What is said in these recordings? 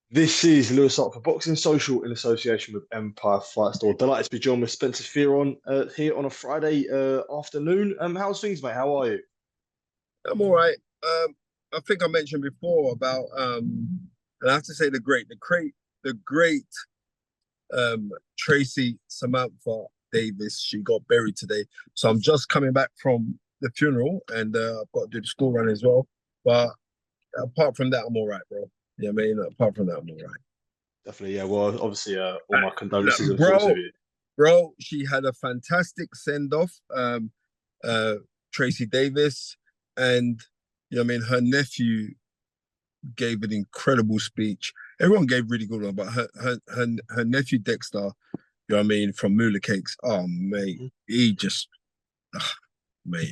This is Lewis up for Boxing Social in association with Empire Fight Store. Delighted to be joined with Spencer Fearon here on a Friday afternoon. How's things, mate? How are you? I'm all right. I think I mentioned before about and I have to say the great Tracy Samantha Davis. She got buried today, so I'm just coming back from the funeral, and I've got to do the school run as well. But apart from that, I'm all right, bro. Yeah, I mean, apart from that, I'm all right. Definitely, yeah. Well, obviously, all my condolences and thoughts Bro, with you. she had a fantastic send off. Uh, Tracy Davis, and you know, what I mean, her nephew gave an incredible speech. Everyone gave really good one, but her nephew Dexter, you know what I mean, from Moolah Cakes. Oh mate, Mhm. he just mate, Yeah.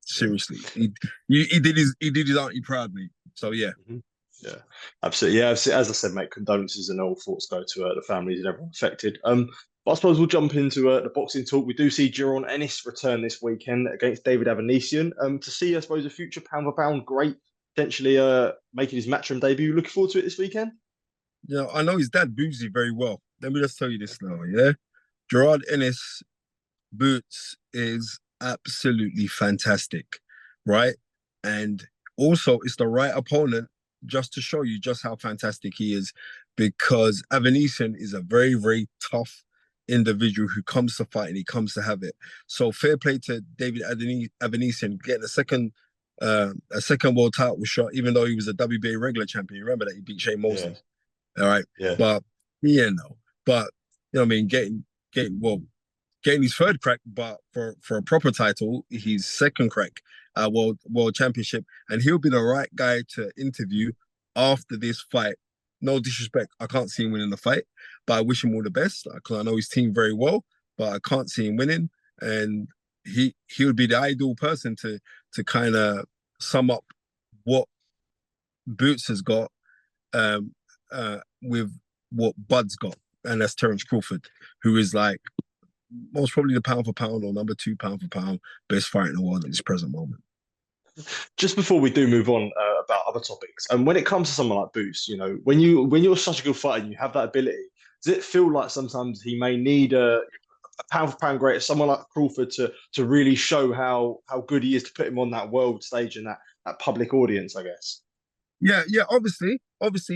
seriously. He did his auntie proud, mate. So yeah. Mhm. Yeah, absolutely. Yeah, as I said, mate, condolences and all thoughts go to the families and everyone affected. But I suppose we'll jump into the boxing talk. We do see Jaron Ennis return this weekend against David Avanesyan. To see, I suppose, a future pound for pound great potentially making his matchroom debut. Looking forward to it this weekend. You know, I know his dad Boozy very well. Let me just tell you this now, yeah. Gerard Ennis Boots is absolutely fantastic, right? And also, it's the right opponent just to show you just how fantastic he is, because Avanesyan is a very, very tough individual who comes to fight and he comes to have it. So fair play to David Avanesyan getting a second world title shot, even though he was a WBA regular champion. You remember that he beat Shane Yeah, Mosley. All right, yeah. but yeah, no, but you know, what I mean, getting his third crack, but for a proper title, his second crack at world championship, and he'll be the right guy to interview after this fight. No disrespect, I can't see him winning the fight, but I wish him all the best. I know his team very well, but I can't see him winning, and he would be the ideal person to kind of sum up what Boots has got with what Bud's got, and that's Terence Crawford, who is like most probably the pound for pound or number two pound for pound best fighter in the world at this present moment. Just before we do move on about other topics, and when it comes to someone like Boots, you know, when you're such a good fighter and you have that ability, does it feel like sometimes he may need a pound for pound greater, someone like Crawford to really show how good he is to put him on that world stage and that public audience, I guess. Yeah, yeah, obviously,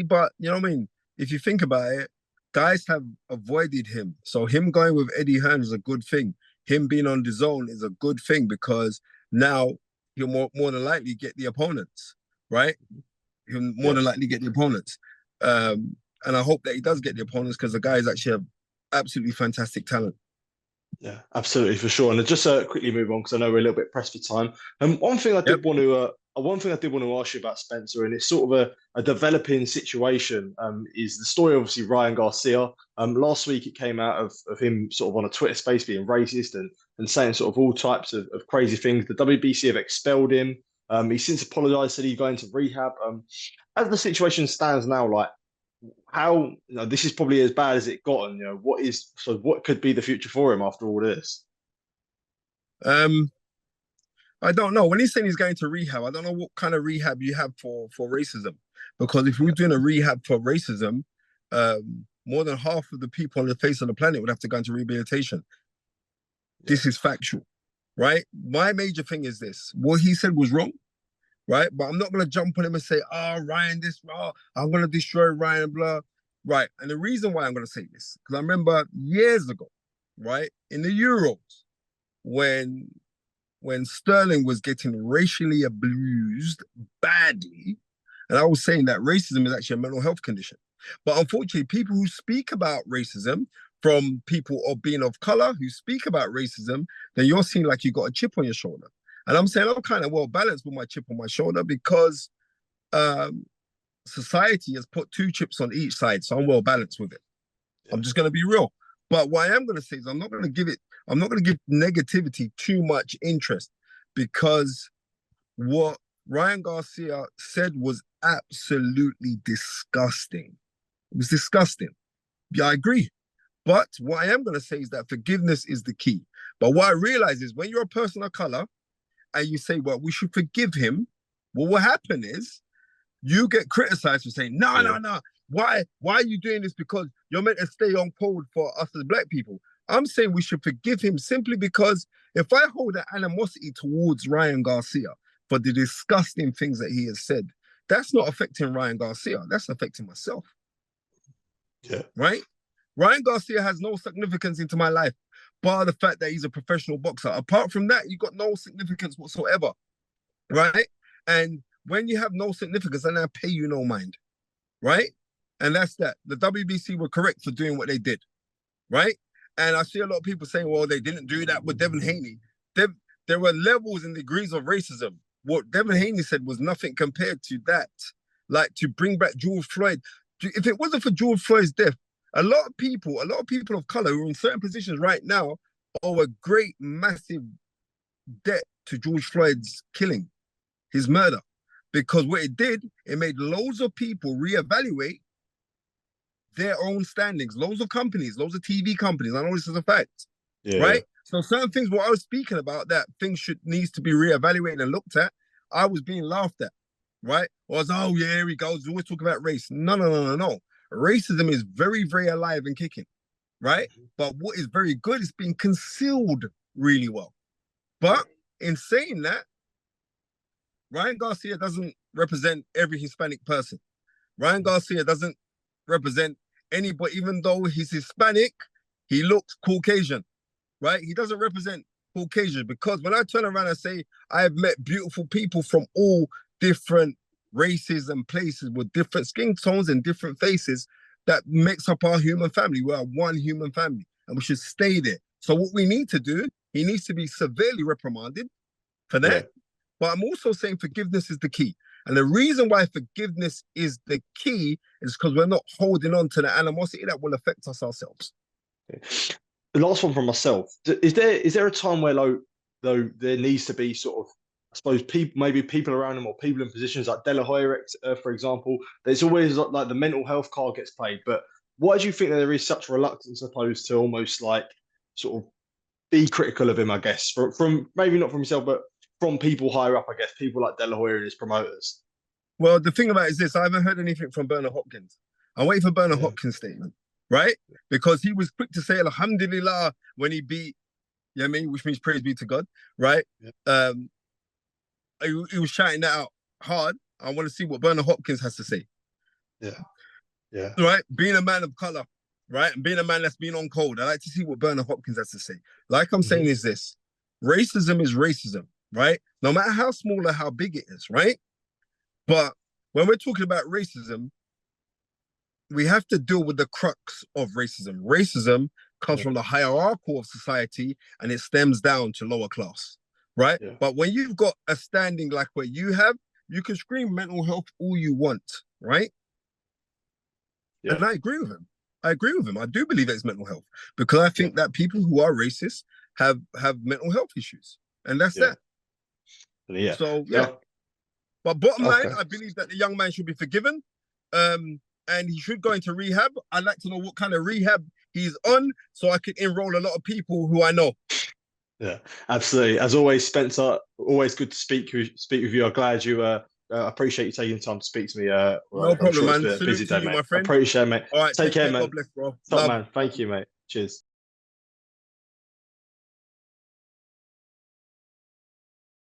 but you know what I mean. If you think about it, guys have avoided him, so him going with Eddie Hearn is a good thing. Him being on the zone is a good thing because now he'll more than likely get the opponents, right? He'll more Yeah. than likely get the opponents, and I hope that he does get the opponents because the guy is actually a absolutely fantastic talent. Yeah, absolutely for sure. And just quickly move on because I know we're a little bit pressed for time. Yep. One thing I did want to ask you about Spencer, and it's sort of a developing situation, is the story obviously Ryan Garcia. Last week it came out of him sort of on a Twitter space being racist and saying sort of all types of crazy things. The WBC have expelled him. He's since apologized, said he's going to rehab. As the situation stands now, like how this is probably as bad as it got, and what could be the future for him after all this? Um, I don't know. When he's saying he's going to rehab, I don't know what kind of rehab you have for racism. Because if we're Yeah, doing a rehab for racism, more than half of the people on the face of the planet would have to go into rehabilitation. yeah, This is factual, right? My major thing is this: what he said was wrong, right? But I'm not gonna jump on him and say, "Oh, Ryan, this, oh, I'm gonna destroy Ryan," blah, right? And the reason why I'm gonna say this because I remember years ago, right, in the Euros when Sterling was getting racially abused badly, and I was saying that racism is actually a mental health condition. But unfortunately, people who speak about racism from people of being of color who speak about racism, then you're seeing like you got a chip on your shoulder. And I'm saying I'm kind of well balanced with my chip on my shoulder because um, society has put two chips on each side, so I'm well balanced with it. yeah, I'm just going to be real. But what I am going to say is I'm not going to give negativity too much interest because what Ryan Garcia said was absolutely disgusting. It was disgusting. Yeah, I agree. But what I am going to say is that forgiveness is the key. But what I realize is when you're a person of color and you say, well, we should forgive him, what will happen is you get criticized for saying, no, yeah, no, no. Why are you doing this? Because you're meant to stay on code for us as black people. I'm saying we should forgive him simply because if I hold an animosity towards Ryan Garcia for the disgusting things that he has said, that's not affecting Ryan Garcia. That's affecting myself. Yeah. Right? Ryan Garcia has no significance into my life, bar the fact that he's a professional boxer. Apart from that, you got no significance whatsoever. Right? And when you have no significance, then I pay you no mind. Right? And that's that. The WBC were correct for doing what they did. Right? And I see a lot of people saying, well, they didn't do that with Devin Haney. There were levels and degrees of racism. What Devin Haney said was nothing compared to that. Like, to bring back George Floyd. If it wasn't for George Floyd's death, a lot of people of color who are in certain positions right now owe a great, massive debt to George Floyd's killing, his murder. Because what it did, it made loads of people reevaluate their own standings, loads of companies, loads of TV companies. I know this is a fact, right? So certain things what I was speaking about, that things needs to be reevaluated and looked at, I was being laughed at, right? Or I was, oh yeah, here he goes, always talk about race. No. Racism is very, very alive and kicking, right? But what is very good is being concealed really well. But in saying that, Ryan Garcia doesn't represent every Hispanic person. Ryan Garcia doesn't represent anybody, even though he's Hispanic, he looks Caucasian, right? He doesn't represent Caucasian, because when I turn around and say I have met beautiful people from all different races and places with different skin tones and different faces, that makes up our human family. We are one human family and we should stay there. So what we need to do, he needs to be severely reprimanded for that. Yeah. But I'm also saying forgiveness is the key. And the reason why forgiveness is the key is because we're not holding on to the animosity that will affect us ourselves. Okay. The last one from myself. Is there a time where though there needs to be sort of, I suppose, maybe people around them or people in positions like De La Hoya, for example, there's always like the mental health card gets played. But why do you think that there is such reluctance, opposed to almost like sort of be critical of him, I guess, from maybe not from himself, but from people higher up, I guess, people like De La Hoya and his promoters? Well, the thing about it is this: I haven't heard anything from Bernard Hopkins. I'm waiting for Bernard Hopkins' statement, right? Because he was quick to say Alhamdulillah when he beat, you know what I mean, which means praise be to God, right? Yeah. He was shouting that out hard. I want to see what Bernard Hopkins has to say. Yeah. Right? Being a man of color, right? And being a man that's been on code, I like to see what Bernard Hopkins has to say. Like I'm saying is this: racism is racism, right? No matter how small or how big it is, right? But when we're talking about racism, we have to deal with the crux of racism. Racism comes from the hierarchy of society and it stems down to lower class, right? Yeah. But when you've got a standing like where you have, you can scream mental health all you want, right? Yeah. And I agree with him. I do believe it's mental health, because I think that people who are racist have mental health issues, and that's that. Yeah. So But bottom line, I believe that the young man should be forgiven, and he should go into rehab. I'd like to know what kind of rehab he's on, so I could enroll a lot of people who I know. Yeah, absolutely. As always, Spencer, always good to speak with you. I'm glad you appreciate you taking time to speak to me. No problem, man. Busy day, you, mate. My friend. Appreciate it, mate. All right, take care, mate. God bless, bro. Top man. Thank you, mate. Cheers.